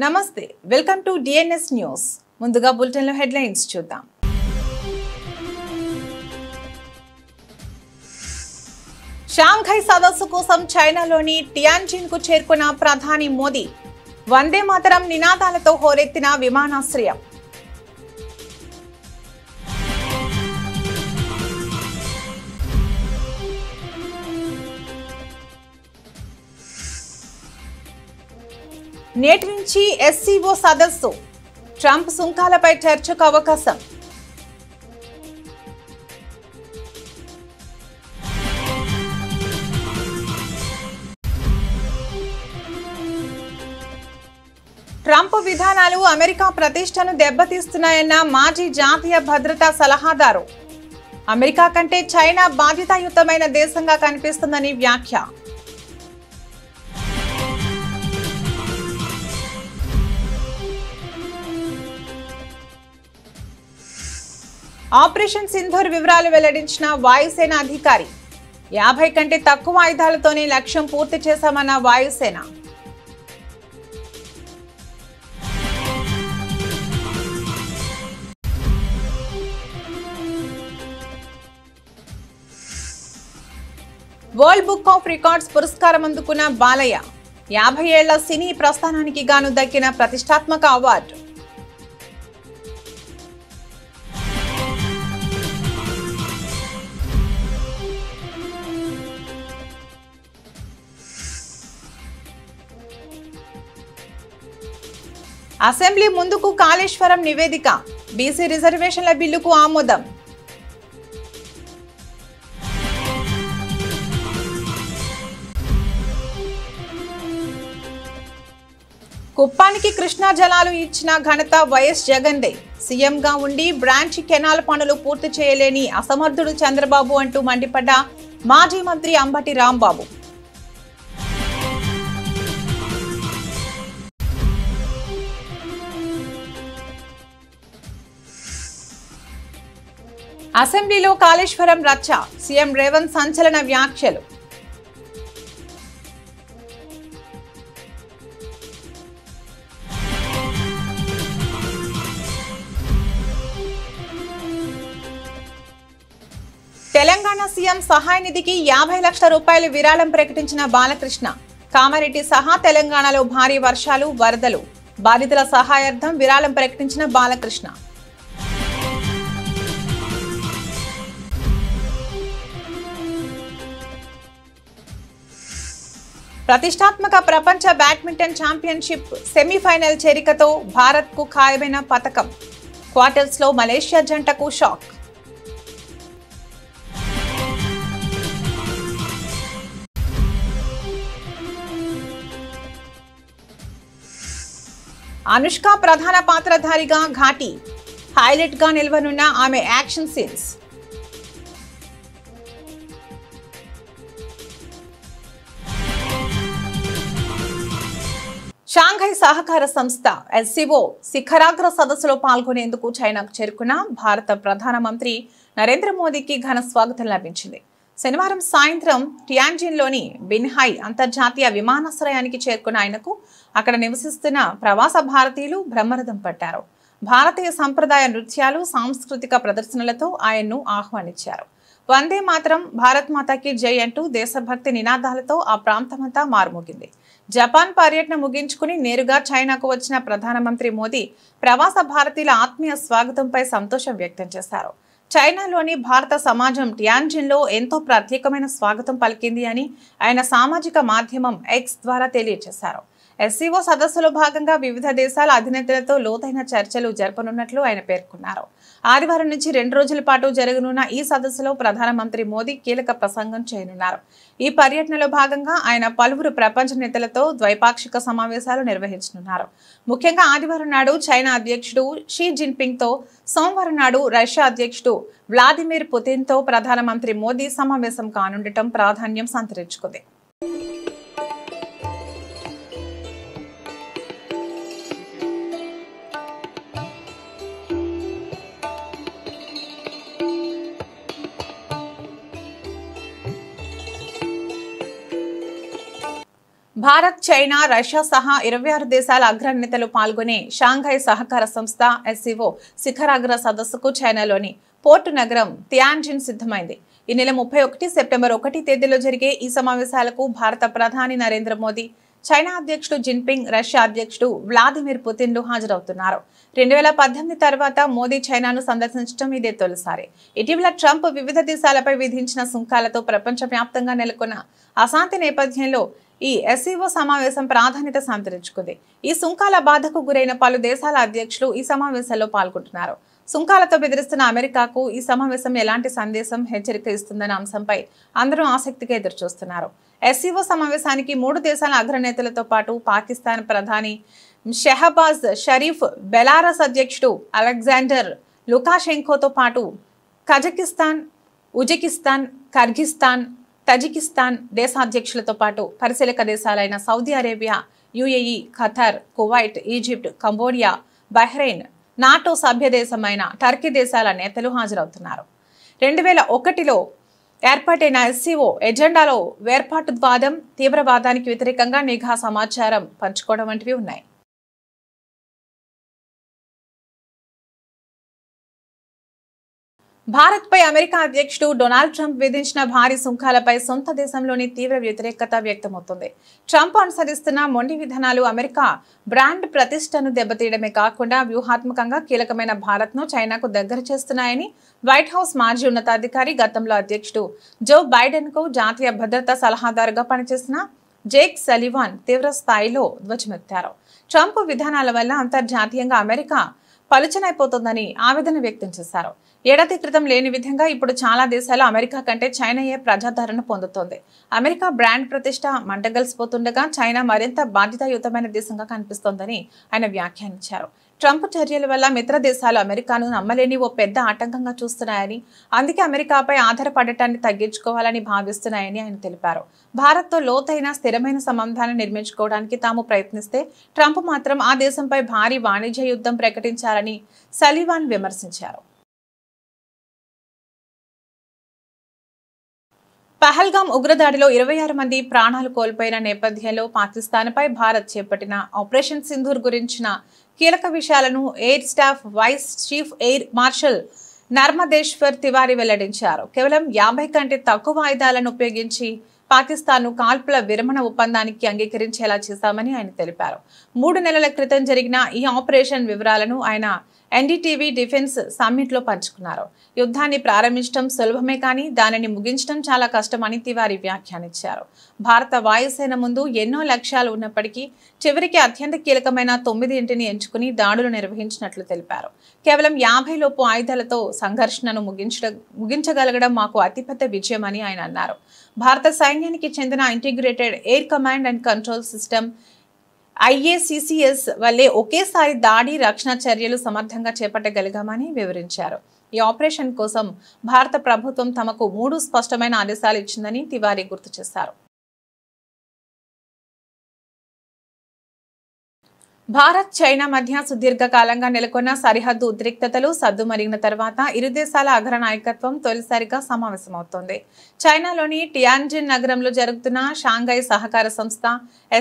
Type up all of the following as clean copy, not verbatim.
నమస్తే welcome to DNS news ముందుగా bulletin లో హెడ్లైన్స్ చూద్దాం షాంఘై సదస్సు కోసం చైనాలోని టియాన్జిన్ కు చేరుకున్న ప్రధాని మోదీ వందే మాతరం నినాదాలతో హోరెత్తిన విమానాశ్రయం నేటి నుంచి ఎస్సీఓ సదస్సు ట్రంప్ సుంకాలపై చర్చకు అవకాశం ట్రంప్ విధానాలు అమెరికా ప్రతిష్టను దెబ్బతీస్తున్నాయన్న మాజీ జాతీయ భద్రతా సలహాదారు అమెరికా కంటే చైనా బాధ్యతాయుతమైన దేశంగా కనిపిస్తుందని వ్యాఖ్య ఆపరేషన్ సింధూర్ వివరాలు వెల్లడించిన వాయుసేన అధికారి 50 కంటే తక్కువ ఆయుధాలతోనే లక్ష్యం పూర్తి చేశామన్న వాయుసేన వరల్డ్ బుక్ ఆఫ్ రికార్డ్స్ పురస్కారం అందుకున్న బాలయ్య 50 ఏళ్ల సినీ ప్రస్థానానికి గాను దక్కిన ప్రతిష్టాత్మక అవార్డు అసెంబ్లీ ముందుకు కాళేశ్వరం నివేదిక బీసీ రిజర్వేషన్ల బిల్లుకు ఆమోదం కుప్పానికి కృష్ణా జలాలు ఇచ్చిన ఘనత వైఎస్ జగన్దే సీఎంగా ఉండి బ్రాంచ్ కెనాల్ పనులు పూర్తి చేయలేని అసమర్థుడు చంద్రబాబు అంటూ మండిపడ్డ మాజీ మంత్రి అంబటి రాంబాబు అసెంబ్లీలో కాళేశ్వరం రచ్చ సీఎం రేవంత్ సంచలన వ్యాఖ్యలు తెలంగాణ సీఎం సహాయ నిధికి 50 లక్షల రూపాయలు విరాళం ప్రకటించిన బాలకృష్ణ కామారెడ్డి సహా తెలంగాణలో భారీ వర్షాలు వరదలు బాధితుల సహాయార్థం విరాళం ప్రకటించిన బాలకృష్ణ ప్రతిష్టాత్మక ప్రపంచ బ్యాడ్మింటన్ ఛాంపియన్షిప్ సెమీఫైనల్ చేరికతో భారత్కు ఖాయమైన పతకం క్వార్టర్స్లో మలేషియా జంటకు షాక్ అనుష్క ప్రధాన పాత్రధారిగా ఘాటి హైలైట్ గా నిలవనున్న ఆమె యాక్షన్ సీన్స్ షాంఘై సహకార సంస్థ ఎస్సీఓ శిఖరాగ్ర సదస్సులో పాల్గొనేందుకు చైనాకు చేరుకున్న భారత ప్రధానమంత్రి నరేంద్ర మోదీకి ఘన స్వాగతం లభించింది. శనివారం సాయంత్రం టియాన్జిన్లోని బిన్హాయ్ అంతర్జాతీయ విమానాశ్రయానికి చేరుకున్న ఆయనకు అక్కడ నివసిస్తున్న ప్రవాస భారతీయులు బ్రహ్మరథం పట్టారు. భారతీయ సంప్రదాయ నృత్యాలు, సాంస్కృతిక ప్రదర్శనలతో ఆయన్ను ఆహ్వానించారు. వందే మాతరం, భారత్ మాతాకి జై అంటూ దేశభక్తి నినాదాలతో ఆ ప్రాంతమంతా మారుమోగింది. జపాన్ పర్యటన ముగించుకుని నేరుగా చైనాకు వచ్చిన ప్రధానమంత్రి మోదీ ప్రవాస భారతీయుల ఆత్మీయ స్వాగతంపై సంతోషం వ్యక్తం చేశారు. చైనాలోని భారత సమాజం టియాన్జిన్లో ఎంతో ప్రత్యేకమైన స్వాగతం పలికింది అని ఆయన సామాజిక మాధ్యమం ఎక్స్ ద్వారా తెలియజేశారు. ఎస్సీఓ సదస్సులో భాగంగా వివిధ దేశాల అధినేతలతో లోతైన చర్చలు జరపనున్నట్లు ఆయన పేర్కొన్నారు. ఆదివారం నుంచి 2 రోజుల పాటు జరగనున్న ఈ సదస్సులో ప్రధానమంత్రి మోదీ కీలక ప్రసంగం చేయనున్నారు. ఈ పర్యటనలో భాగంగా ఆయన పలువురు ప్రపంచ నేతలతో ద్వైపాక్షిక సమావేశాలు నిర్వహించనున్నారు. ముఖ్యంగా ఆదివారం నాడు చైనా అధ్యక్షుడు షీ జిన్పింగ్ తో, సోమవారం నాడు రష్యా అధ్యక్షుడు వ్లాదిమిర్ పుతిన్ తో ప్రధానమంత్రి మోదీ సమావేశం కానుండటం ప్రాధాన్యం సంతరించుకుంది. భారత్, చైనా, రష్యా సహా 26 దేశాల అగ్రనేతలు పాల్గొనే షాంఘై సహకార సంస్థ SCO శిఖరాగ్ర సదస్సుకు చైనాలోని పోర్టు నగరం తియాన్జిన్ సిద్ధమైంది. ఈ నెల 31 సెప్టెంబర్ 1 తేదీలో జరిగే ఈ సమావేశాలకు భారత ప్రధాని నరేంద్ర మోదీ, చైనా అధ్యక్షుడు జిన్పింగ్, రష్యా అధ్యక్షుడు వ్లాదిమిర్ పుతిన్లు హాజరవుతున్నారు. 2018 తర్వాత మోదీ చైనాను సందర్శించడం ఇదే తొలిసారి. ఇటీవల ట్రంప్ వివిధ దేశాలపై విధించిన సుంకాలతో ప్రపంచవ్యాప్తంగా నెలకొన్న అశాంతి నేపథ్యంలో ఈ SCO సమావేశం ప్రాధాన్యత సంతరించుకుంది. ఈ సుంకాల బాధకు గురైన పలు దేశాల అధ్యక్షులు ఈ సమావేశంలో పాల్గొంటున్నారు. సుంకాలతో బెదిరిస్తున్న అమెరికాకు ఈ సమావేశం ఎలాంటి సందేశం, హెచ్చరిక ఇస్తుందన్న అంశంపై అందరూ ఆసక్తిగా ఎదురుచూస్తున్నారు. SCO సమావేశానికి 3 దేశాల అగ్రనేతలతో పాటు పాకిస్తాన్ ప్రధాని షెహబాజ్ షరీఫ్, బెలారస్ అధ్యక్షుడు అలెగ్జాండర్ లుకాషెంకోతో పాటు కజకిస్తాన్, ఉజ్బెకిస్తాన్, కిర్గిస్థాన్, తజికిస్తాన్ దేశాధ్యక్షులతో పాటు పరిశీలక దేశాలైన Saudi Arabia, UAE, Qatar, Kuwait, Egypt, Cambodia, Bahrain, NATO సభ్య దేశమైన టర్కీ దేశాల నేతలు హాజరవుతున్నారు. 2001లో ఏర్పాటైన SCO ఎజెండాలో వేర్పాటువాదం, తీవ్రవాదానికి వ్యతిరేకంగా నిఘా సమాచారం పంచుకోవడం వంటివి ఉన్నాయి. భారత్పై అమెరికా అధ్యక్షుడు డొనాల్డ్ ట్రంప్ విధించిన భారీ సుంకాలపై సొంత దేశంలోని తీవ్ర వ్యతిరేకత వ్యక్తమవుతుంది. ట్రంప్ అనుసరిస్తున్న మొండి విధానాలు అమెరికా బ్రాండ్ ప్రతిష్టను దెబ్బతీయడమే కాకుండా వ్యూహాత్మకంగా కీలకమైన భారత్ను చైనాకు దగ్గర చేస్తున్నాయని వైట్ హౌస్ మాజీ ఉన్నతాధికారి, గతంలో అధ్యక్షుడు జో బైడెన్కు జాతీయ భద్రతా సలహాదారుగా పనిచేసిన జేక్ సలివాన్ తీవ్ర స్థాయిలో ధ్వజమెత్తారు. ట్రంప్ విధానాల వల్ల అంతర్జాతీయంగా అమెరికా పలుచనైపోతుందని ఆవేదన వ్యక్తం చేశారు. ఏడాది క్రితం లేని విధంగా ఇప్పుడు చాలా దేశాలు అమెరికా కంటే చైనాయే ప్రజాదరణ పొందుతోంది. అమెరికా బ్రాండ్ ప్రతిష్ట మంటగలిసిపోతుండగా చైనా మరింత బాధ్యతాయుతమైన దేశంగా కనిపిస్తోందని ఆయన వ్యాఖ్యానించారు. ట్రంప్ చర్యల వల్ల మిత్ర దేశాలు అమెరికాను నమ్మలేని ఓ పెద్ద ఆటంకంగా చూస్తున్నాయని, అందుకే అమెరికాపై ఆధారపడటాన్ని తగ్గించుకోవాలని భావిస్తున్నాయని ఆయన తెలిపారు. భారత్తో లోతైన, స్థిరమైన సంబంధాలను నిర్మించుకోవడానికి తాము ప్రయత్నిస్తే ట్రంప్ మాత్రం ఆ దేశంపై భారీ వాణిజ్య యుద్ధం ప్రకటించారని సలివాన్ విమర్శించారు. పహల్గాం ఉగ్రదాడిలో 26 మంది ప్రాణాలు కోల్పోయిన నేపథ్యంలో పాకిస్తాన్పై భారత్ చేపట్టిన ఆపరేషన్ సింధూర్ గురించిన కీలక విషయాలను air staff vice chief air marshal Narmadeshwar Tiwari వెల్లడించారు. కేవలం 50 కంటే తక్కువ ఆయుధాలను ఉపయోగించి పాకిస్తాన్ను కాల్పుల విరమణ ఒప్పందానికి అంగీకరించేలా చేశామని ఆయన తెలిపారు. 3 నెలల క్రితం జరిగిన ఈ ఆపరేషన్ వివరాలను ఆయన NDTV డిఫెన్స్ సమ్మిట్లో పంచుకున్నారు. యుద్ధాన్ని ప్రారంభించడం సులభమే కానీ దానిని ముగించడం చాలా కష్టమని తివారీ వ్యాఖ్యానించారు. భారత వాయుసేన ముందు ఎన్నో లక్ష్యాలు ఉన్నప్పటికీ చివరికి అత్యంత కీలకమైన 9 ఎంచుకుని దాడులు నిర్వహించినట్లు తెలిపారు. కేవలం 50 లోపు ఆయుధాలతో సంఘర్షణను ముగించగలగడం మాకు అతిపెద్ద విజయమని ఆయన అన్నారు. భారత సైన్యానికి చెందిన integrated air command and control system IACCS వల్లే ఒకేసారి దాడి, రక్షణ చర్యలు సమర్థంగా చేపట్టగలిగామని వివరించారు. ఈ ఆపరేషన్ కోసం భారత ప్రభుత్వం తమకు 3 స్పష్టమైన ఆదేశాలు ఇచ్చిందని తివారీ గుర్తు చేశారు. భారత్, చైనా మధ్య సుదీర్ఘకాలంగా నెలకొన్న సరిహద్దు ఉద్రిక్తతలు సద్దుమరిగిన తర్వాత ఇరు దేశాల అగ్ర నాయకత్వం తొలిసారిగా సమావేశమవుతోంది. చైనాలోని టియాన్జిన్ నగరంలో జరుగుతున్న షాంఘై సహకార సంస్థ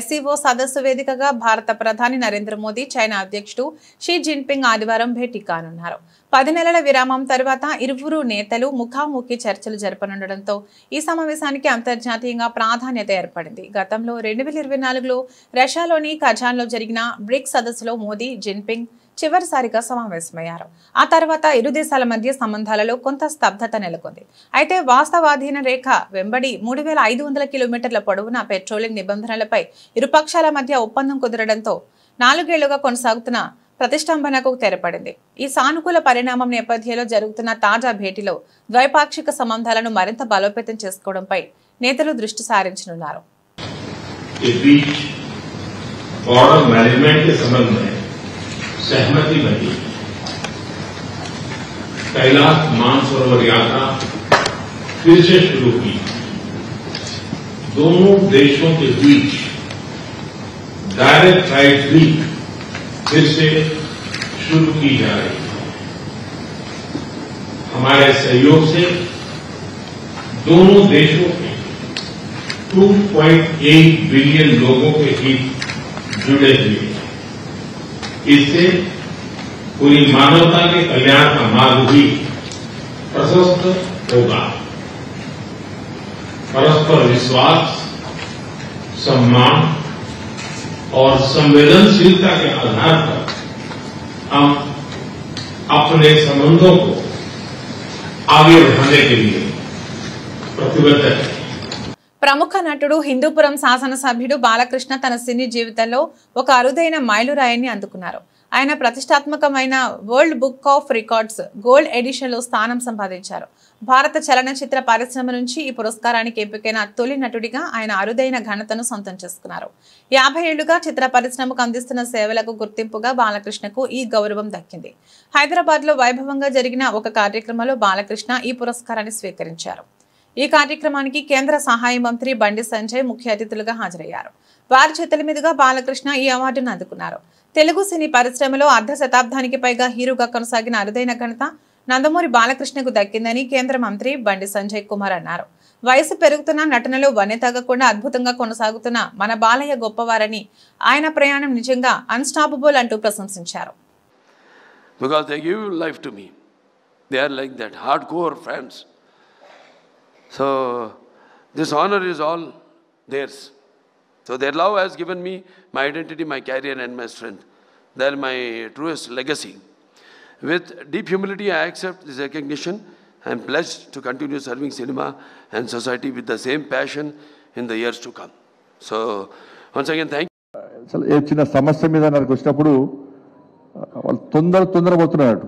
SCO సదస్సు వేదికగా భారత ప్రధాని నరేంద్ర మోదీ, చైనా అధ్యక్షుడు షీ జిన్పింగ్ ఆదివారం భేటీ కానున్నారు. 10 నెలల విరామం తర్వాత ఇరువురు నేతలు ముఖాముఖి చర్చలు జరపనుండటంతో ఈ సమావేశానికి అంతర్జాతీయంగా ప్రాధాన్యత ఏర్పడింది. గతంలో 2024లో రష్యాలోని కజాన్లో జరిగిన బ్రిక్స్ సదస్సులో మోదీ, జిన్పింగ్ చివరిసారిగా సమావేశమయ్యారు. ఆ తర్వాత ఇరు దేశాల మధ్య సంబంధాలలో కొంత స్తబ్దత నెలకొంది. అయితే వాస్తవాధీన రేఖ వెంబడి 3500 కిలోమీటర్ల పొడవున పెట్రోలింగ్ నిబంధనలపై ఇరుపక్షాల మధ్య ఒప్పందం కుదరడంతో 4 ఏళ్లుగా కొనసాగుతున్న ప్రతిష్టంభనకు తెరపడింది. ఈ సానుకూల పరిణామం నేపథ్యంలో జరుగుతున్న తాజా భేటీలో ద్వైపాక్షిక సంబంధాలను మరింత బలోపేతం చేసుకోవడంపై నేతలు దృష్టి సారించనున్నారు. बॉर्डर मैनेजमेंट के संबंध में सहमति बनी। कैलाश मानसरोवर यात्रा फिर से शुरू की। दोनों देशों के बीच डायरेक्ट फ्लाइट भी फिर से शुरू की जा रही है। हमारे सहयोग से दोनों देशों के 2.8 बिलियन लोगों के हित जुड़े हुए हैं। इससे पूरी मानवता के कल्याण का मार्ग भी प्रशस्त होगा। परस्पर विश्वास, सम्मान और संवेदनशीलता के आधार पर हम अपने संबंधों को आगे बढ़ाने के लिए प्रतिबद्ध हैं। ప్రముఖ నటుడు హిందూపురం శాసనసభ్యుడు బాలకృష్ణ తన సినీ జీవితంలో ఒక అరుదైన మైలురాయిని అందుకున్నారు. ఆయన ప్రతిష్టాత్మకమైన world book of records gold edition లో స్థానం సంపాదించారు. భారత చలనచిత్ర పరిశ్రమ నుంచి ఈ పురస్కారానికి ఎంపికైన తొలి నటుడిగా ఆయన అరుదైన ఘనతను సొంతం చేసుకున్నారు. 50 ఏళ్లుగా చిత్ర పరిశ్రమకు అందిస్తున్న సేవలకు గుర్తింపుగా బాలకృష్ణకు ఈ గౌరవం దక్కింది. హైదరాబాద్ లో వైభవంగా జరిగిన ఒక కార్యక్రమంలో బాలకృష్ణ ఈ పురస్కారాన్ని స్వీకరించారు. ఈ కార్యక్రమానికి కేంద్ర సహాయ మంత్రి బండి సంజయ్ ముఖ్య అతిథులుగా హాజరయ్యారు. వారి చేతుల మీదుగా బాలకృష్ణ ఈ అవార్డును అందుకున్నారు. తెలుగు సినీ పరిశ్రమలో అర్ధ శతాబ్దానికి పైగా హీరోగా కొనసాగిన అరుదైన ఘనత నందమూరి బాలకృష్ణకు దక్కిందని కేంద్ర మంత్రి బండి సంజయ్ కుమార్ అన్నారు. వయసు పెరుగుతున్న నటనలో వన్నె తగ్గకుండా అద్భుతంగా కొనసాగుతున్న మన బాలయ్య గొప్పవారని, ఆయన ప్రయాణం నిజంగా అన్స్టాపబుల్ అంటూ ప్రశంసించారు. Because they give life to me. They are like that, hardcore fans. So this honor is all theirs. So their love has given me my identity, my career and my strength. They are my truest legacy. With deep humility, I accept this recognition. I am blessed to continue serving cinema and society with the same passion in the years to come. So once again, thank you. ఏ చిన్న సమస్య మీద నాకు వచ్చినప్పుడు వాళ్ళు తొందర పోతున్నారు.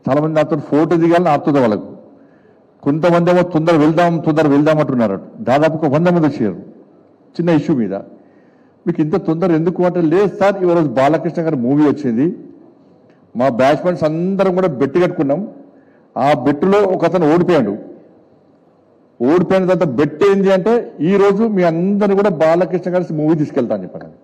చాలా మంది నాతో ఫోటో దిగాలని ఆపుతుంది వాళ్ళకు. కొంతమంది ఏమో తొందర వెళ్దాం అంటున్నారు. దాదాపు 100 మంది వచ్చారు చిన్న ఇష్యూ మీద. మీకు ఇంత తొందర ఎందుకు అంటే, లేదు సార్ ఈరోజు బాలకృష్ణ గారి మూవీ వచ్చింది, మా బ్యాచ్మెన్స్ అందరం కూడా బెట్టు కట్టుకున్నాం, ఆ బెట్టులో ఒక అతను ఓడిపోయిన తర్వాత బెట్ ఏంది అంటే, ఈ రోజు మీ అందరిని కూడా బాలకృష్ణ గారి మూవీ తీసుకెళ్తా అని చెప్పాను.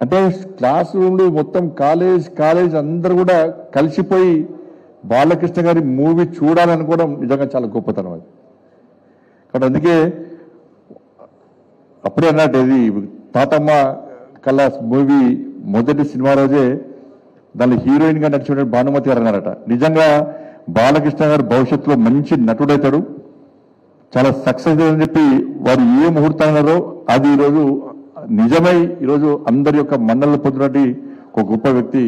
అంటే క్లాస్ రూమ్లు మొత్తం కాలేజ్ అందరూ కూడా కలిసిపోయి బాలకృష్ణ గారి మూవీ చూడాలనుకోవడం నిజంగా చాలా గొప్పతనం అది. కాబట్టి అందుకే అప్పుడే అన్నట్టు ఇది తాతమ్మ కళ మూవీ మొదటి సినిమా రోజే దాని హీరోయిన్ గా నడిచిన భానుమతి గారు అన్నారట, నిజంగా బాలకృష్ణ గారు భవిష్యత్తులో మంచి నటుడైతాడు, చాలా సక్సెస్ అని చెప్పి వారు ఏ ముహూర్తం అన్నారో అది ఈరోజు నిజమై ఈరోజు అందరి యొక్క మన్నలు పొందినటువంటి ఒక గొప్ప వ్యక్తి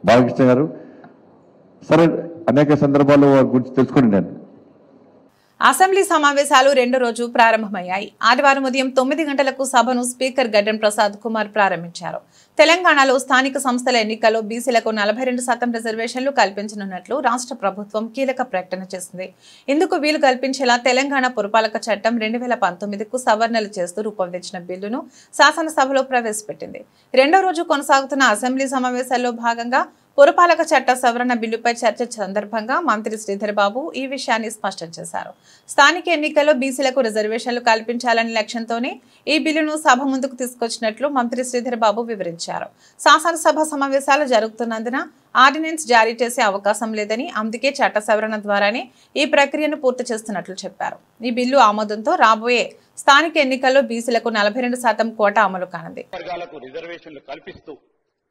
బాలకృష్ణ గారు. సరే, అనేక సందర్భాల్లో వారి గురించి తెలుసుకుని నేను అసెంబ్లీ సమావేశాలు రెండో రోజు ప్రారంభమయ్యాయి. ఆదివారం ఉదయం 9 గంటలకు సభను స్పీకర్ గడ్డం ప్రసాద్ కుమార్ ప్రారంభించారు. తెలంగాణలో స్థానిక సంస్థల ఎన్నికల్లో బీసీలకు 42% రిజర్వేషన్లు కల్పించనున్నట్లు రాష్ట్ర ప్రభుత్వం కీలక ప్రకటన చేసింది. ఇందుకు వీలు కల్పించేలా తెలంగాణ పురపాలక చట్టం 2019కు సవరణలు చేస్తూ రూపొందించిన బిల్లును శాసనసభలో ప్రవేశపెట్టింది. రెండో రోజు కొనసాగుతున్న అసెంబ్లీ సమావేశాల్లో భాగంగా పురపాలక చట్ట సవరణ బిల్లుపై చర్చ సందర్భంగా మంత్రి శ్రీధర్ బాబు ఈ విషయాన్ని స్పష్టం చేశారు. స్థానిక ఎన్నికల్లో బీసీలకు రిజర్వేషన్లు కల్పించాలనే లక్ష్యంతోనే ఈ బిల్లును సభ ముందుకు తీసుకొచ్చినట్లు మంత్రి శ్రీధర్ బాబు వివరించారు. శాసనసభ సమావేశాలు జరుగుతున్నందున ఆర్డినెన్స్ జారీ చేసే అవకాశం లేదని, అందుకే చట్ట సవరణ ద్వారానే ఈ ప్రక్రియను పూర్తి చేస్తున్నట్లు చెప్పారు. ఈ బిల్లు ఆమోదంతో రాబోయే స్థానిక ఎన్నికల్లో బీసీలకు 42% కోటా అమలు కానుంది.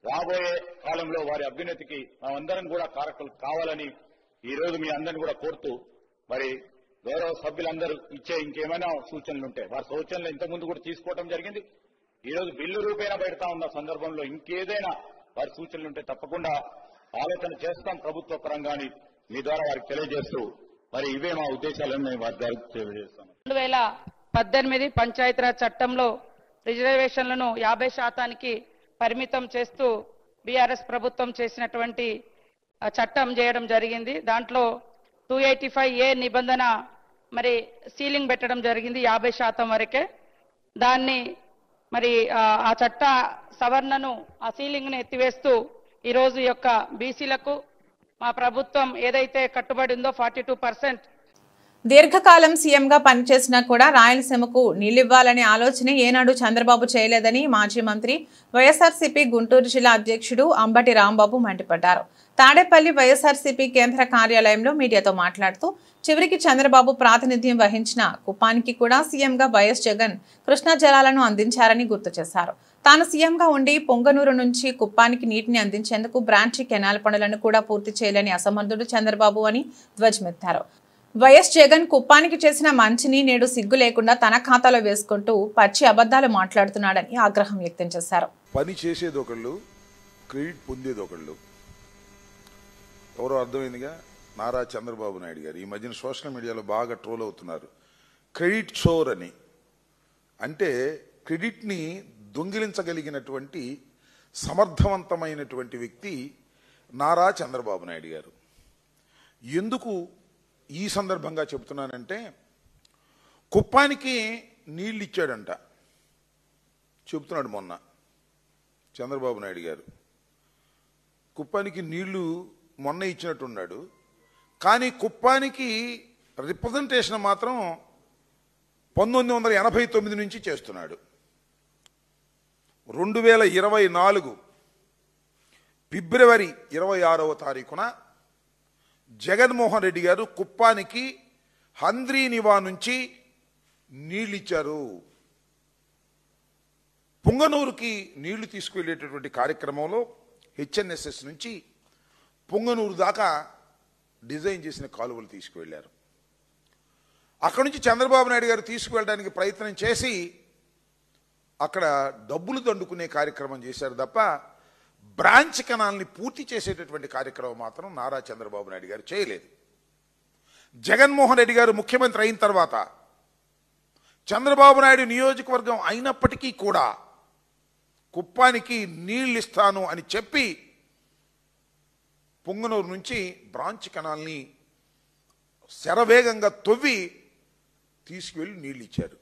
రాబోయే కాలంలో వారి అభ్యున్నతికి మేమందరం కూడా కారకులు కావాలని ఈ రోజు మీ అందరిని కూడా కోరుతూ, మరి గౌరవ సభ్యులందరూ ఇచ్చే ఇంకేమైనా సూచనలు ఉంటే వారి సూచనలు ఇంతకుముందు కూడా తీసుకోవడం జరిగింది. ఈ రోజు బిల్లు రూపేణ పెడతా ఉన్న సందర్భంలో ఇంకేదైనా వారి సూచనలు ఉంటే తప్పకుండా ఆలోచన చేస్తాం ప్రభుత్వ పరంగాని మీ ద్వారా వారికి తెలియజేస్తూ, మరి ఇవే మా ఉద్దేశాలను మేము వారి ద్వారా తెలియజేస్తాం. 2018 పంచాయతీరాజ్ చట్టంలో రిజర్వేషన్లను 50% పరిమితం చేస్తూ బీఆర్ఎస్ ప్రభుత్వం చేసినటువంటి చట్టం చేయడం జరిగింది. దాంట్లో 285A నిబంధన మరి సీలింగ్ పెట్టడం జరిగింది 50% వరకే. దాన్ని మరి ఆ చట్ట సవరణను, ఆ సీలింగ్ ని ఎత్తివేస్తూ ఈరోజు యొక్క బీసీలకు మా ప్రభుత్వం ఏదైతే కట్టుబడి ఉందో 42%. దీర్ఘకాలం సీఎంగా పనిచేసినా కూడా రాయలసీమకు నీళ్లివ్వాలనే ఆలోచన ఏనాడు చంద్రబాబు చేయలేదని మాజీ మంత్రి వైఎస్ఆర్సీపీ గుంటూరు జిల్లా అధ్యక్షుడు అంబటి రాంబాబు మండిపడ్డారు. తాడేపల్లి వైఎస్ఆర్సీపీ కేంద్ర కార్యాలయంలో మీడియాతో మాట్లాడుతూ చివరికి చంద్రబాబు ప్రాతినిధ్యం వహించిన కుప్పానికి కూడా సీఎంగా వైఎస్ జగన్ కృష్ణా జలాలను అందించారని గుర్తు చేశారు. తాను సీఎంగా ఉండి పొంగనూరు నుంచి కుప్పానికి నీటిని అందించేందుకు బ్రాంచి కెనాల్ పనులను కూడా పూర్తి చేయలేని అసమర్థుడు చంద్రబాబు అని ధ్వజమెత్తారు. వైఎస్ జగన్ కుప్పానికి చేసిన మంచిని నేడు సిగ్గు లేకుండా తన ఖాతాలో వేసుకుంటూ పచ్చి అబద్ధాలు మాట్లాడుతున్నాడని ఆగ్రహం వ్యక్తం చేశారు. పని చేసేది ఒకళ్ళు, క్రెడిట్ పొందేది ఒకళ్ళు. ఎవరో అర్థమైందిగా, నారా చంద్రబాబు నాయుడు గారు ఈ మధ్యన సోషల్ మీడియాలో బాగా ట్రోల్ అవుతున్నారు. క్రెడిట్ చోర్ అని. అంటే క్రెడిట్ని దొంగిలించగలిగినటువంటి సమర్థవంతమైనటువంటి వ్యక్తి నారా చంద్రబాబు నాయుడు గారు. ఎందుకు ఈ సందర్భంగా చెబుతున్నానంటే, కుప్పానికి నీళ్ళు ఇచ్చాడంట చెబుతున్నాడు మొన్న చంద్రబాబు నాయుడు గారు. కుప్పానికి నీళ్లు మొన్న ఇచ్చినట్టున్నాడు, కానీ కుప్పానికి రిప్రజెంటేషన్ మాత్రం 1989 నుంచి చేస్తున్నాడు. 2024 ఫిబ్రవరి 26వ తారీఖున జగన్మోహన్ రెడ్డి గారు కుప్పానికి హంద్రీనివా నుంచి నీళ్ళిచ్చారు. పొంగనూరుకి నీళ్లు తీసుకువెళ్ళేటటువంటి కార్యక్రమంలో హెచ్ఎన్ఎస్ఎస్ నుంచి పొంగనూరు దాకా డిజైన్ చేసిన కాలువలు తీసుకువెళ్లారు. అక్కడి నుంచి చంద్రబాబు నాయుడు గారు తీసుకువెళ్ళడానికి ప్రయత్నం చేసి అక్కడ డబ్బులు దండుకునే కార్యక్రమం చేశారు తప్ప బ్రాంచ్ కెనాల్ని పూర్తి చేసేటటువంటి కార్యక్రమం మాత్రం నారా చంద్రబాబు నాయుడు గారు చేయలేదు. జగన్మోహన్ రెడ్డి గారు ముఖ్యమంత్రి అయిన తర్వాత చంద్రబాబు నాయుడు నియోజకవర్గం అయినప్పటికీ కూడా కుప్పానికి నీళ్ళు ఇస్తాను అని చెప్పి పొంగనూరు నుంచి బ్రాంచ్ కెనాల్ని శరవేగంగా తవ్వి తీసుకువెళ్ళి నీళ్ళు ఇచ్చారు.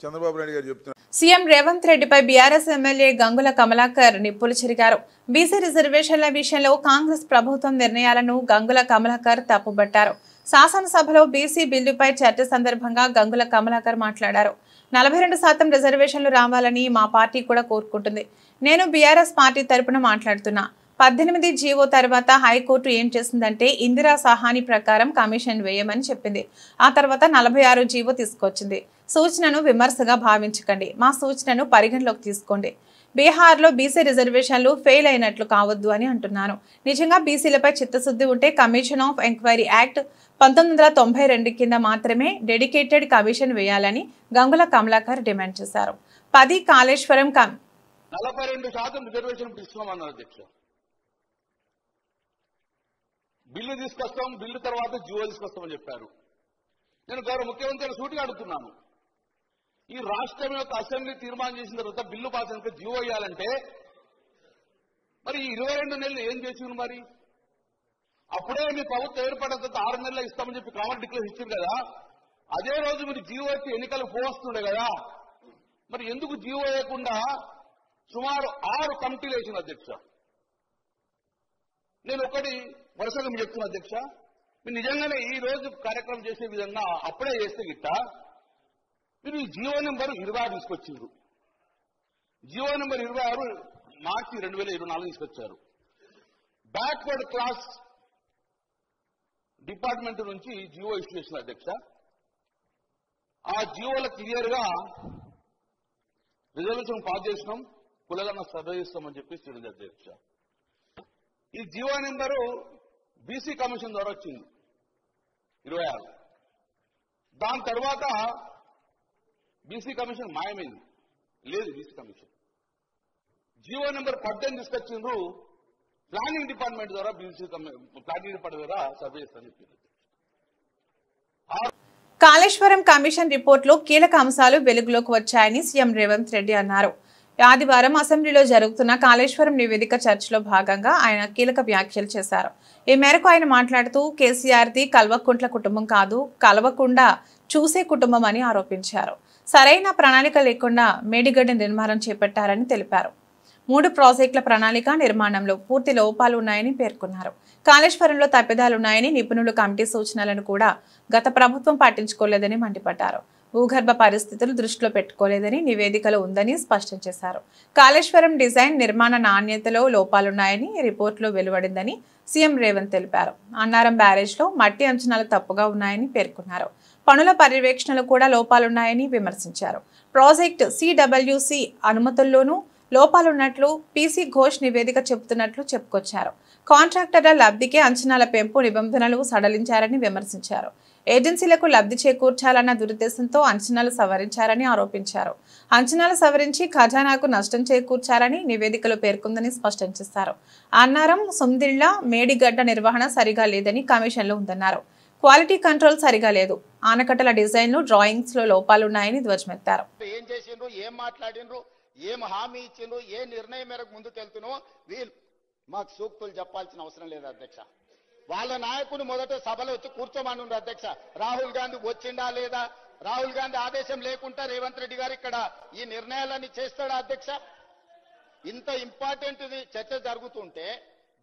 చంద్రబాబు నాయుడు గారు చెప్తున్నారు. సీఎం రేవంత్ రెడ్డిపై బీఆర్ఎస్ ఎమ్మెల్యే గంగుల కమలాకర్ నిప్పులు చెరిగారు. బీసీ రిజర్వేషన్ల విషయంలో కాంగ్రెస్ ప్రభుత్వం నిర్ణయాలను గంగుల కమలాకర్ తప్పుబట్టారు. శాసనసభలో బీసీ బిల్లుపై చర్చ సందర్భంగా గంగుల కమలాకర్ మాట్లాడారు. 42% రిజర్వేషన్లు రావాలని మా పార్టీ కూడా కోరుకుంటుంది. నేను బీఆర్ఎస్ పార్టీ తరపున మాట్లాడుతున్నా. 18 జీవో తర్వాత హైకోర్టు ఏం చేసిందంటే ఇందిరా సహాని ప్రకారం కమిషన్ వేయమని చెప్పింది. ఆ తర్వాత 46 జీవో తీసుకొచ్చింది. సూచనను విమర్శగా భావించకండి, మా సూచనను పరిగణలోకి తీసుకోండి. బీహార్లో బీసీ రిజర్వేషన్లు ఫెయిల్ అయినట్లు కావద్దు అని అంటున్నాను. నిజంగా బీసీలపై చిత్తశుద్ధి ఉంటే కమిషన్ ఆఫ్ ఎంక్వైరీ యాక్ట్ 1992 కింద మాత్రమే డెడికేటెడ్ కమిషన్ వేయాలని గంగుల కమలాకర్ డిమాండ్ చేశారు. 10 కాళేశ్వరం 42% రిజర్వేషన్ ఇస్తున్నామన్నారు అధ్యక్ష. బిల్లు తీసుకొస్తాం, బిల్లు తర్వాత జీవో తీసుకొస్తామని చెప్పారు. నేను గౌరవ ముఖ్యమంత్రి సూటిగా అడుగుతున్నాను, ఈ రాష్ట్రం యొక్క అసెంబ్లీ తీర్మానం చేసిన తర్వాత బిల్లు పాస్ అయిన జీవో ఇవ్వాలంటే మరి ఈ 22 నెలలు ఏం చేసింది? మరి అప్పుడే మీ ప్రభుత్వం ఏర్పడిన తర్వాత 6 నెలలు ఇస్తామని చెప్పి కామన్ డిక్లేర్ ఇచ్చారు కదా. అదే రోజు మీరు జీవో వచ్చి ఎన్నికలు పోస్తుండే కదా. మరి ఎందుకు జీవో వేయకుండా సుమారు 6 కమిటీలు వేసిన అధ్యక్ష? నేను ఒకటి వరుసగా మీరు చెప్తున్నా అధ్యక్ష, మీరు నిజంగానే ఈ రోజు కార్యక్రమం చేసే విధంగా అప్పుడే చేస్తే గిట్ట మీరు ఈ జీవో నెంబర్ 26 తీసుకొచ్చారు. జీవో నెంబర్ 26 మార్చి 2024 తీసుకొచ్చారు. బ్యాక్వర్డ్ క్లాస్ డిపార్ట్మెంట్ నుంచి జీవో ఇష్యూ చేసిన అధ్యక్ష. ఆ జీవోలో క్లియర్ గా రిజర్వేషన్ పాస్ చేసినాం, కులగన్న సర్వే చేస్తామని చెప్పి తెలియదు అధ్యక్ష. ఈ జీవో నెంబరు బీసీ కమిషన్ ద్వారా వచ్చింది 26. దాని తర్వాత బీసీ కమిషన్ మాయమైంది, లేదు బీసీ కమిషన్. జీవో నెంబర్ 18 తీసుకొచ్చిండ్రు, ప్లానింగ్ డిపార్ట్మెంట్ ద్వారా బీసీ ప్లానింగ్ డిపార్ట్మెంట్ ద్వారా సర్వే చేస్తామని చెప్పింది. కాళేశ్వరం కమిషన్ రిపోర్టులో కీలక అంశాలు వెలుగులోకి వచ్చాయని సీఎం రేవంత్ రెడ్డి అన్నారు. ఆదివారం అసెంబ్లీలో జరుగుతున్న కాళేశ్వరం నివేదిక చర్చలో భాగంగా ఆయన కీలక వ్యాఖ్యలు చేశారు. ఈ మేరకు ఆయన మాట్లాడుతూ కేసీఆర్ది కల్వకుంట్ల కుటుంబం కాదు, కల్వకుండా చూసే కుటుంబం అని ఆరోపించారు. సరైన ప్రణాళిక లేకుండా మేడిగడ్డ నిర్మాణం చేపట్టారని తెలిపారు. 3 ప్రాజెక్టుల ప్రణాళిక నిర్మాణంలో పూర్తి లోపాలు ఉన్నాయని పేర్కొన్నారు. కాళేశ్వరంలో తప్పిదాలున్నాయని, నిపుణులు కమిటీ సూచనలను కూడా గత ప్రభుత్వం పట్టించుకోలేదని మండిపడ్డారు. భూగర్భ పరిస్థితులు దృష్టిలో పెట్టుకోలేదని నివేదికలో ఉందని స్పష్టం చేశారు. కాళేశ్వరం డిజైన్ నిర్మాణ నాణ్యతలో లోపాలున్నాయని రిపోర్టులో వెలువడిందని సీఎం రేవంత్ తెలిపారు. అన్నారం బ్యారేజ్లో మట్టి అంచనాలు తప్పుగా ఉన్నాయని పేర్కొన్నారు. పనుల పర్యవేక్షణలో కూడా లోపాలున్నాయని విమర్శించారు. ప్రాజెక్టు CWC అనుమతుల్లోనూ లోపాలున్నట్లు పీసీ ఘోష్ నివేదిక చెబుతున్నట్లు చెప్పుకొచ్చారు. కాంట్రాక్టర్ల లబ్ధికే అంచనాల పెంపు నిబంధనలు సడలించారని విమర్శించారు. ఏజెన్సీలకు లబ్ధి చేకూర్చాలన్న దురుద్దేశంతో అంచనాలు సవరించారని ఆరోపించారు. అంచనాలు సవరించి ఖజానాకు నష్టం చేకూర్చారని నివేదికలో పేర్కొందని స్పష్టం చేశారు. అన్నారం, సుందిళ్ల, మేడిగడ్డ నిర్వహణ సరిగా లేదని కమిషన్లో ఉందన్నారు. క్వాలిటీ కంట్రోల్ సరిగా లేదు. ఆనకట్టల డిజైన్లు, డ్రాయింగ్స్ లో లోపాలున్నాయని ధ్వజమెత్తారు. ఏం చేసిండ్రు, ఏం మాట్లాడిండ్రు, ఏం హామీ ఇచ్చిండ్రు, ఏ నిర్ణయం మేరకు ముందుకు వెళ్తున్నావో వీళ్ళు మాకు సూక్తులు చెప్పాల్సిన అవసరం లేదు అధ్యక్ష. వాళ్ళ నాయకుడు మొదట సభలో వచ్చి కూర్చోమన్నారు అధ్యక్ష. రాహుల్ గాంధీ వచ్చిండా లేదా? రాహుల్ గాంధీ ఆదేశం లేకుండా రేవంత్ రెడ్డి గారు ఇక్కడ ఈ నిర్ణయాలన్నీ చేస్తాడా అధ్యక్ష? ఇంత ఇంపార్టెంట్ చర్చ జరుగుతుంటే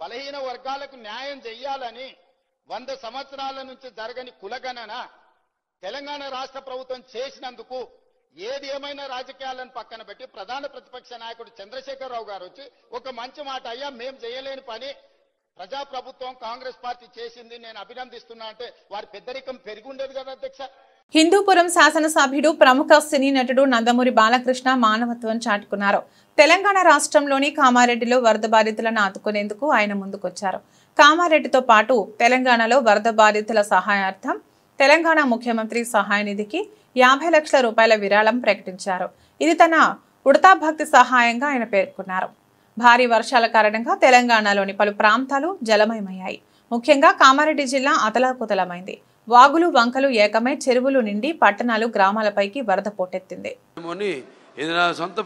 బలహీన వర్గాలకు న్యాయం చెయ్యాలని 100 సంవత్సరాల నుంచి జరగని కులగణన తెలంగాణ రాష్ట్ర ప్రభుత్వం చేసినందుకు ఏది ఏమైనా రాజకీయాలను పక్కన పెట్టి ప్రధాన ప్రతిపక్ష నాయకుడు చంద్రశేఖరరావు గారు వచ్చి ఒక మంచి మాట, అయ్యా మేము చేయలేని పని ప్రజాప్రభుత్వం కాంగ్రెస్ పార్టీ చేసింది, నేను అభినందిస్తున్నా అంటే వారి పెద్దరికం పెరిగి ఉండేది కదా అధ్యక్ష. హిందూపురం శాసనసభ్యుడు ప్రముఖ సినీ నటుడు నందమూరి బాలకృష్ణ మానవత్వం చాటుకున్నారు. తెలంగాణ రాష్ట్రంలోని కామారెడ్డిలో వరద బాధితులను ఆదుకునేందుకు ఆయన ముందుకొచ్చారు. కామారెడ్డితో పాటు తెలంగాణలో వరద బాధితుల సహాయార్థం తెలంగాణ ముఖ్యమంత్రి సహాయ నిధికి 50 లక్షల రూపాయల విరాళం ప్రకటించారు. ఇది తన ఉడతా భక్తి సహాయంగా ఆయన పేర్కొన్నారు. భారీ వర్షాల కారణంగా తెలంగాణలోని పలు ప్రాంతాలు జలమయమయ్యాయి. ముఖ్యంగా కామారెడ్డి జిల్లా అతలాకుతలమైంది. వాగులు, వంకలు ఏకమై చెరువులు నిండి పట్టణాలు, గ్రామాలపైకి వరద పోటెత్తింది. ఇది నా సొంత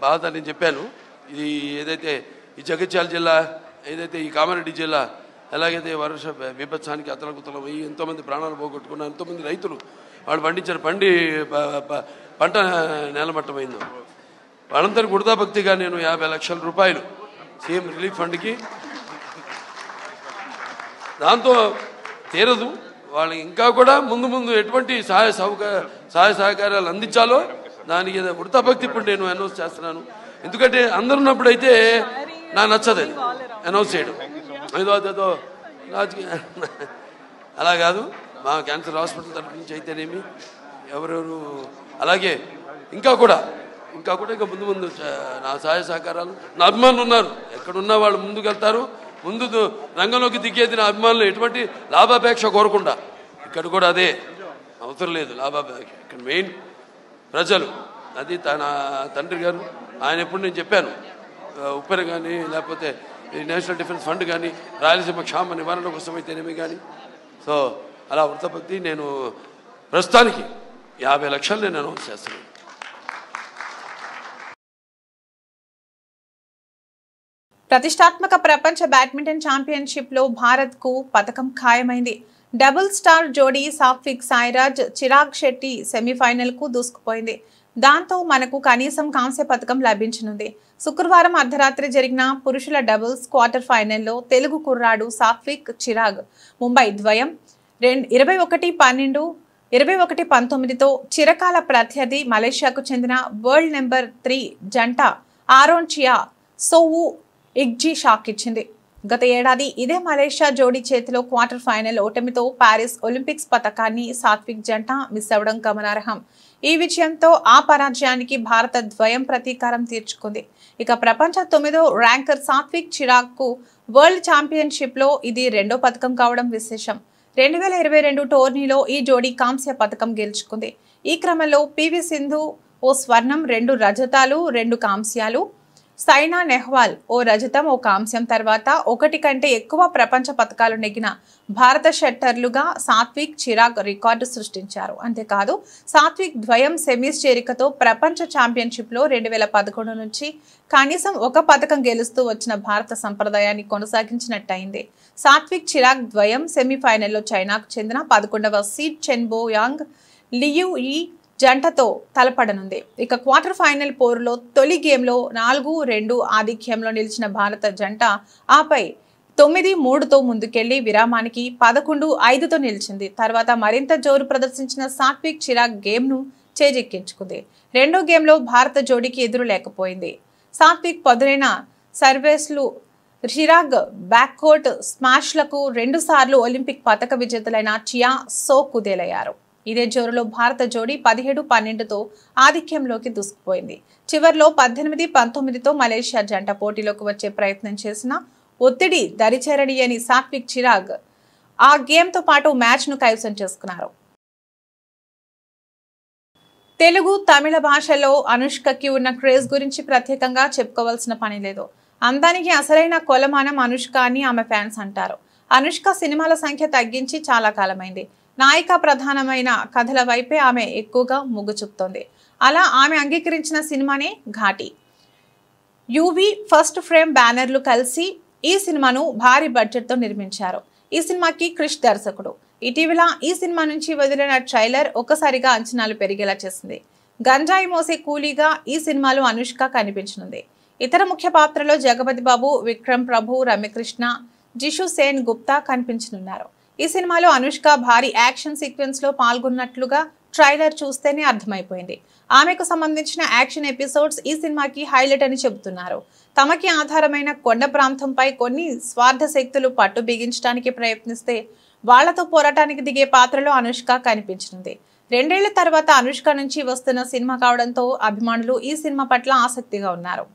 బాధ నేను చెప్పాను. ఇది ఏదైతే ఈ జగిత్యాల జిల్లా, ఏదైతే ఈ కామారెడ్డి జిల్లా ఎలాగైతే వర్ష విభత్సానికి అతలకుతలమై ఎంతోమంది ప్రాణాలు పోగొట్టుకున్నారు, ఎంతోమంది రైతులు వాళ్ళు పండించిన పంట నేలమట్టమైందో వాళ్ళందరికీ ఉడతాభక్తిగా నేను 50 లక్షల రూపాయలు సీఎం రిలీఫ్ ఫండ్కి, దాంతో తీరదు వాళ్ళకి ఇంకా కూడా ముందు ఎటువంటి సహాయ సహకారాలు అందించాలో దానికి ఉడతాభక్తి ఇప్పుడు నేను అనౌన్స్ చేస్తున్నాను. ఎందుకంటే అందరు ఉన్నప్పుడు అయితే నాకు నచ్చదు అది అనౌన్స్ చేయడం. ఏదో రాజకీయ అలా కాదు. మా క్యాన్సర్ హాస్పిటల్ తరఫు నుంచి అయితేనేమి ఎవరెవరు అలాగే ఇంకా కూడా ఇంకా ముందు నా సహాయ సహకారాలు, నా అభిమానులు ఉన్నారు, ఎక్కడున్నా వాళ్ళు ముందుకు వెళ్తారు. ముందు రంగంలోకి దిగేది నా అభిమానులు, ఎటువంటి లాభాపేక్ష కోరకుండా. ఇక్కడ కూడా అదే అవసరం లేదు లాభాపేక్ష. ఇక్కడ మెయిన్ ప్రజలు, అది తన తండ్రి గారు ఆయన ఎప్పుడు నేను చెప్పాను, ఉప్పెన కానీ లేకపోతే నేషనల్ డిఫెన్స్ ఫండ్ కానీ రాయలసీమ క్షామ నివారణ కోసం అయితేనేమి కానీ. సో అలా వృత్తపత్తి నేను ప్రస్తుతానికి 50 లక్షలు నేను అనౌన్స్ చేస్తున్నాను. ప్రతిష్టాత్మక ప్రపంచ బ్యాడ్మింటన్ ఛాంపియన్షిప్ లో భారత్ కు పతకం ఖాయమైంది. డబుల్ స్టార్ జోడీ సాత్విక్ సాయిరాజ్, చిరాగ్ శెట్టి సెమీఫైనల్ కు దూసుకుపోయింది. దాంతో మనకు కనీసం కాంస్య పతకం లభించనుంది. శుక్రవారం అర్ధరాత్రి జరిగిన పురుషుల డబుల్స్ క్వార్టర్ ఫైనల్లో తెలుగు కుర్రాడు సాత్విక్, చిరాగ్ ముంబై ద్వయం 21-12, 21-19తో చిరకాల ప్రత్యర్థి మలేషియాకు చెందిన వరల్డ్ నెంబర్ 3 జంట ఆరోన్చియా సోవు ఇగ్జీ షాక్ ఇచ్చింది. గత ఏడాది ఇదే మలేషియా జోడీ చేతిలో క్వార్టర్ ఫైనల్ ఓటమితో ప్యారిస్ ఒలింపిక్స్ పతకాన్ని సాత్విక్ జంట మిస్ అవ్వడం గమనార్హం. ఈ విజయంతో ఆ పరాజయానికి భారత ద్వయం ప్రతీకారం తీర్చుకుంది. ఇక ప్రపంచ 9వ ర్యాంకర్ సాత్విక్ చిరాగ్ కు వరల్డ్ ఛాంపియన్షిప్ లో ఇది 2వ పతకం కావడం విశేషం. 2022 టోర్నీలో ఈ జోడీ కాంస్య పతకం గెలుచుకుంది. ఈ క్రమంలో పివి సింధు ఓ స్వర్ణం, 2 రజతాలు, 2 కాంస్యాలు, సైనా నెహ్వాల్ ఓ రజతం, ఓ కాంస్యం తర్వాత 1 కంటే ఎక్కువ ప్రపంచ పతకాలు నెగ్గిన భారత షట్టర్లుగా సాత్విక్, చిరాగ్ రికార్డు సృష్టించారు. అంతేకాదు సాత్విక్ ద్వయం సెమీస్ చేరికతో ప్రపంచ ఛాంపియన్షిప్లో 2011 నుంచి కనీసం 1 పతకం గెలుస్తూ వచ్చిన భారత సంప్రదాయాన్ని కొనసాగించినట్టయింది. సాత్విక్, చిరాగ్ ద్వయం సెమీఫైనల్లో చైనాకు చెందిన 11వ సీడ్ చెన్ బో యాంగ్, లియు ఈ జంటతో తలపడనుంది. ఇక క్వార్టర్ ఫైనల్ పోరులో తొలి గేమ్లో 4-2 ఆధిక్యంలో నిలిచిన భారత జంట ఆపై 9-3తో ముందుకెళ్లి విరామానికి 11-5తో నిలిచింది. తర్వాత మరింత జోరు ప్రదర్శించిన సాత్విక్ చిరాగ్ గేమ్ను చేజెక్కించుకుంది. రెండో గేమ్లో భారత జోడీకి ఎదురు లేకపోయింది. సాత్విక్ పదునైన సర్వీస్లు, చిరాగ్ బ్యాక్కోర్ట్ స్మాష్లకు 2 సార్లు ఒలింపిక్ పతక విజేతలైన చియా సో కుదేలయ్యారు. ఇదే జోరులో భారత జోడీ 17-12తో ఆధిక్యంలోకి దూసుకుపోయింది. చివర్లో 18-19తో మలేషియా జంట పోటీలోకి వచ్చే ప్రయత్నం చేసిన ఒత్తిడి దరిచేరనియని సాత్విక్ చిరాగ్ ఆ గేమ్తో పాటు మ్యాచ్ను కైవసం చేసుకున్నారు. తెలుగు, తమిళ భాషలో అనుష్కకి ఉన్న క్రేజ్ గురించి ప్రత్యేకంగా చెప్పుకోవాల్సిన పని లేదు. అందానికి అసలైన కొలమానం అనుష్క అని ఆమె ఫ్యాన్స్ అంటారు. అనుష్క సినిమాల సంఖ్య తగ్గించి చాలా కాలమైంది. నాయిక ప్రధానమైన కథల వైపే ఆమె ఎక్కువగా మొగ్గు చూపుతోంది. అలా ఆమె అంగీకరించిన సినిమానే ఘాటి. యూవీ, ఫస్ట్ ఫ్రేమ్ బ్యానర్లు కలిసి ఈ సినిమాను భారీ బడ్జెట్తో నిర్మించారు. ఈ సినిమాకి క్రిష్ దర్శకుడు. ఇటీవల ఈ సినిమా నుంచి వదిలిన ట్రైలర్ ఒక్కసారిగా అంచనాలు పెరిగేలా చేసింది. గంజాయి మోసే కూలీగా ఈ సినిమాలో అనుష్క కనిపించనుంది. ఇతర ముఖ్య పాత్రలో జగపతి బాబు, విక్రమ్ ప్రభు, రమ్యకృష్ణ, జిషు సేన్ గుప్తా కనిపించనున్నారు. ఈ సినిమాలో అనుష్క భారీ యాక్షన్ సీక్వెన్స్ లో పాల్గొన్నట్లుగా ట్రైలర్ చూస్తేనే అర్థమైపోయింది. ఆమెకు సంబంధించిన యాక్షన్ ఎపిసోడ్స్ ఈ సినిమాకి హైలైట్ అని చెబుతున్నారు. తమకి ఆధారమైన కొండ ప్రాంతంపై కొన్ని స్వార్థ శక్తులు పట్టు బిగించడానికి ప్రయత్నిస్తే వాళ్లతో పోరాటానికి దిగే పాత్రలో అనుష్క కనిపించనుంది. 2 ఏళ్ల తర్వాత అనుష్క నుంచి వస్తున్న సినిమా కావడంతో అభిమానులు ఈ సినిమా పట్ల ఆసక్తిగా ఉన్నారు.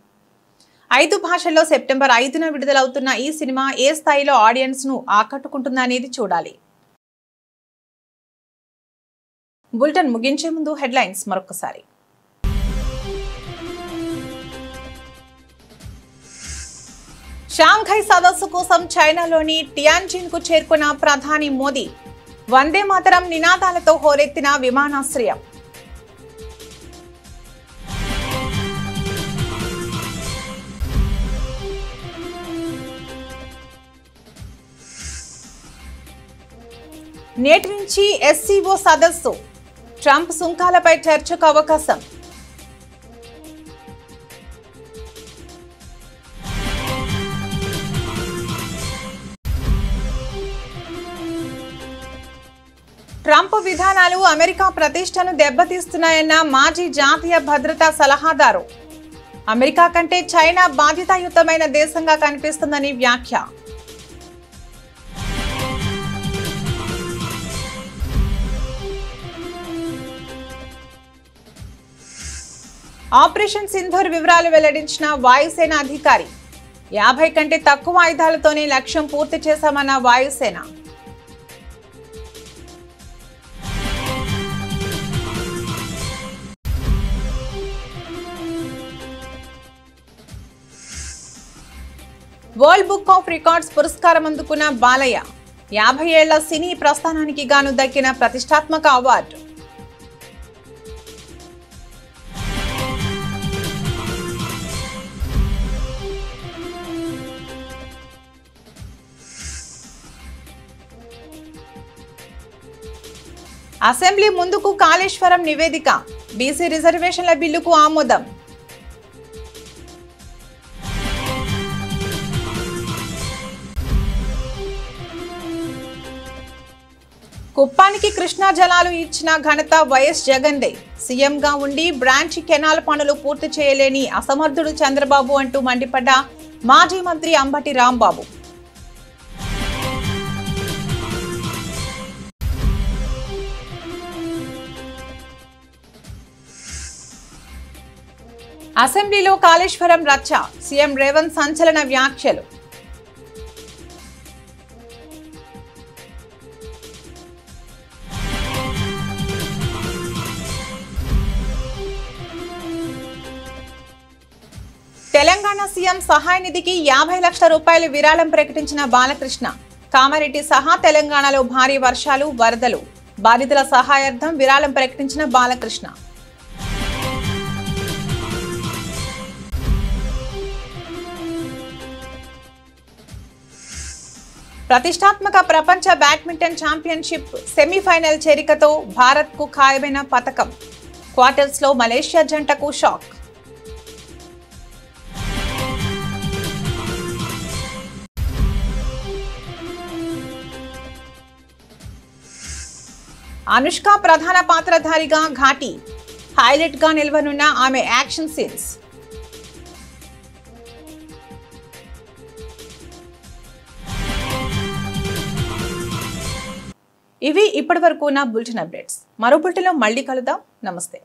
5 భాషల్లో సెప్టెంబర్ 5న విడుదలవుతున్న ఈ సినిమా ఏ స్థాయిలో ఆడియన్స్ ను ఆకట్టుకుంటుందనేది చూడాలి. బులెటిన్ ముగించే ముందు హెడ్లైన్స్ మరొకసారి. షాంఘై సదస్సు కోసం చైనాలోని టియాన్జిన్ కు చేరుకున్న ప్రధాని మోదీ. వందే మాతరం నినాదాలతో హోరెత్తిన విమానాశ్రయం. నేటి నుంచి ఎస్సీఓ సదస్సు. ట్రంప్ సుంకాలపై చర్చకు అవకాశం. ట్రంప్ విధానాలు అమెరికా ప్రతిష్టను దెబ్బతీస్తున్నాయన్న మాజీ జాతీయ భద్రతా సలహాదారు. అమెరికా కంటే చైనా బాధ్యతాయుతమైన దేశంగా కనిపిస్తుందని వ్యాఖ్య. ఆపరేషన్ సింధూర్ వివరాలు వెల్లడించిన వాయుసేన అధికారి. 50 కంటే తక్కువ ఆయుధాలతోనే లక్ష్యం పూర్తి చేశామన్న వాయుసేన. వరల్డ్ బుక్ ఆఫ్ రికార్డ్స్ పురస్కారం అందుకున్న బాలయ్య. 50 ఏళ్ల సినీ ప్రస్థానానికి గాను దక్కిన ప్రతిష్టాత్మక అవార్డు. అసెంబ్లీ ముందుకు కాళేశ్వరం నివేదిక. బీసీ రిజర్వేషన్ల బిల్లుకు ఆమోదం. కుప్పానికి కృష్ణా జలాలు ఇచ్చిన ఘనత వైఎస్ జగన్దే. సీఎంగా ఉండి బ్రాంచ్ కెనాల్ పనులు పూర్తి చేయలేని అసమర్థుడు చంద్రబాబు అంటూ మండిపడ్డ మాజీ మంత్రి అంబటి రాంబాబు. అసెంబ్లీలో కాళేశ్వరం రచ్చ. సీఎం రేవంత్ సంచలన వ్యాఖ్యలు. తెలంగాణ సీఎం సహాయ నిధికి 50 లక్షల రూపాయలు విరాళం ప్రకటించిన బాలకృష్ణ. కామారెడ్డి సహా తెలంగాణలో భారీ వర్షాలు, వరదలు. బాధితుల సహాయార్థం విరాళం ప్రకటించిన బాలకృష్ణ. ప్రతిష్టాత్మక ప్రపంచ బ్యాడ్మింటన్ ఛాంపియన్షిప్ సెమీఫైనల్ చేరికతో భారత్కు ఖాయమైన పతకం. క్వార్టర్స్లో మలేషియా జంటకు షాక్. అనుష్క ప్రధాన పాత్రధారిగా ఘాటి హైలైట్ గా నిలవనున్న ఆమె యాక్షన్ సీన్స్. ఇవి ఇప్పటివరకు నా బులెటిన్ అప్డేట్స్. మరో బులెటిన్లో మళ్ళీ కలుద్దాం. నమస్తే.